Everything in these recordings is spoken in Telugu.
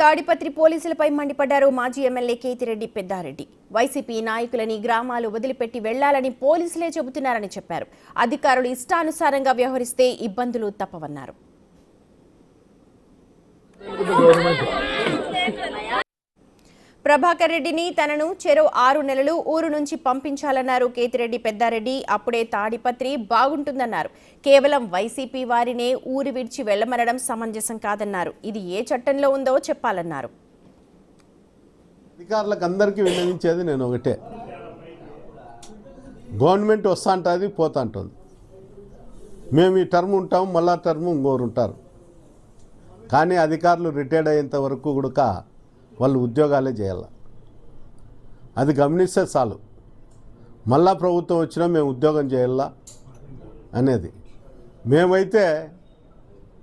తాడిపత్రి పోలీసులపై మండిపడ్డారు మాజీ ఎమ్మెల్యే కేతిరెడ్డి పెద్దారెడ్డి. వైసీపీ నాయకులని గ్రామాలు వదిలిపెట్టి వెళ్లాలని పోలీసులే చెబుతున్నారని చెప్పారు. అధికారులు ఇష్టానుసారంగా వ్యవహరిస్తే ఇబ్బందులు తప్పవన్నారు. ప్రభాకర్ రెడ్డిని తనను చెరో 6 నెలలు ఊరు నుంచి పంపించాలన్నారు కేతిరెడ్డి పెద్దారెడ్డి. అప్పుడే తాడిపత్రి బాగుంటుందన్నారు. కేవలం వైసీపీ వారినే ఊరు విడిచి వెళ్లమనడం సమంజసం కాదన్నారు. ఇది ఏ చట్టంలో ఉందో చెప్పాలన్నారు. అధికారులకు అందరికీ విన్నవించేది నేను ఒకటే, గవర్నమెంట్ వస్తా ఉంటుంది పోతా ఉంటుంది. మేము ఈ టర్మ్ ఉంటాం, మళ్ళా టర్మ్ ఇంకోరు ఉంటారు. కానీ అధికారులు రిటైర్డ్ అయ్యేంత వరకు కూడా వాళ్ళు ఉద్యోగాలే చేయాలి. అది గమనిస్తే చాలు. మళ్ళా ప్రభుత్వం వచ్చినా మేము ఉద్యోగం చేయాలా అనేది. మేమైతే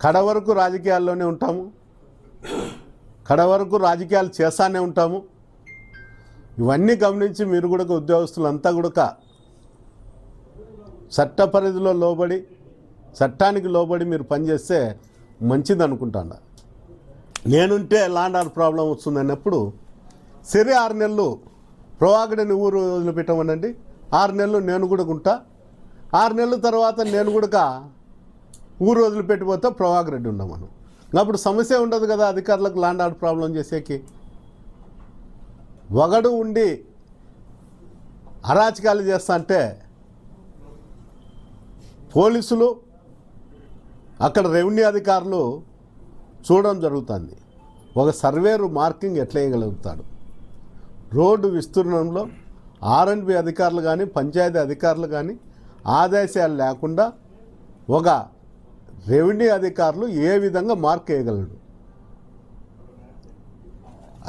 కడ వరకు రాజకీయాల్లోనే ఉంటాము, కడ వరకు రాజకీయాలు చేస్తానే ఉంటాము. ఇవన్నీ గమనించి మీరు కూడా ఉద్యోగస్తులంతా కూడా చట్ట పరిధిలో లోబడి, చట్టానికి లోబడి మీరు పనిచేస్తే మంచిది అనుకుంటాను. నేనుంటే ల్యాండ్ ఆర్డర్ ప్రాబ్లం వస్తుందన్నప్పుడు సరే 6 నెలలు ప్రవాగడని ఊరు వదిలిపెట్టమనండి, 6 నెలలు నేను కూడా ఉంటా, 6 నెలల తర్వాత నేను కూడా ఊరు వదిలిపెట్టిపోతే ప్రవాగరెడ్డి ఉండమను. అప్పుడు సమస్య ఉండదు కదా అధికారులకు ల్యాండ్ ఆర్డర్ ప్రాబ్లం చేసేకి. ఒకడు ఉండి అరాచకాలు చేస్తా అంటే పోలీసులు అక్కడ రెవెన్యూ అధికారులు చూడడం జరుగుతుంది. ఒక సర్వేరు మార్కింగ్ ఎట్లా వేయగలుగుతాడు? రోడ్డు విస్తీర్ణంలో R&B అధికారులు కానీ పంచాయతీ అధికారులు కానీ ఆదేశాలు లేకుండా ఒక రెవెన్యూ అధికారులు ఏ విధంగా మార్క్ వేయగలడు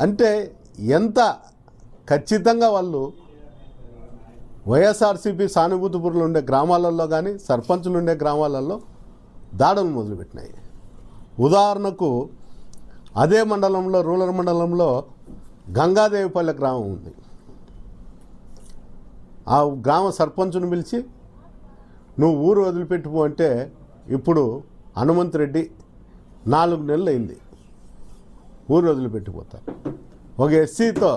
అంటే ఎంత ఖచ్చితంగా వాళ్ళు వైఎస్ఆర్సీపీ సానుభూతిపురులు ఉండే గ్రామాలలో కానీ సర్పంచులు ఉండే గ్రామాలలో దాడులు మొదలుపెట్టినాయి. ఉదాహరణకు అదే మండలంలో, రూరల్ మండలంలో గంగాదేవిపల్లె గ్రామం ఉంది. ఆ గ్రామ సర్పంచును పిలిచి నువ్వు ఊరు వదిలిపెట్టుకో అంటే ఇప్పుడు హనుమంత్ రెడ్డి 4 నెలలు అయింది ఊరు వదిలిపెట్టిపోతారు. ఒక ఎస్సీతో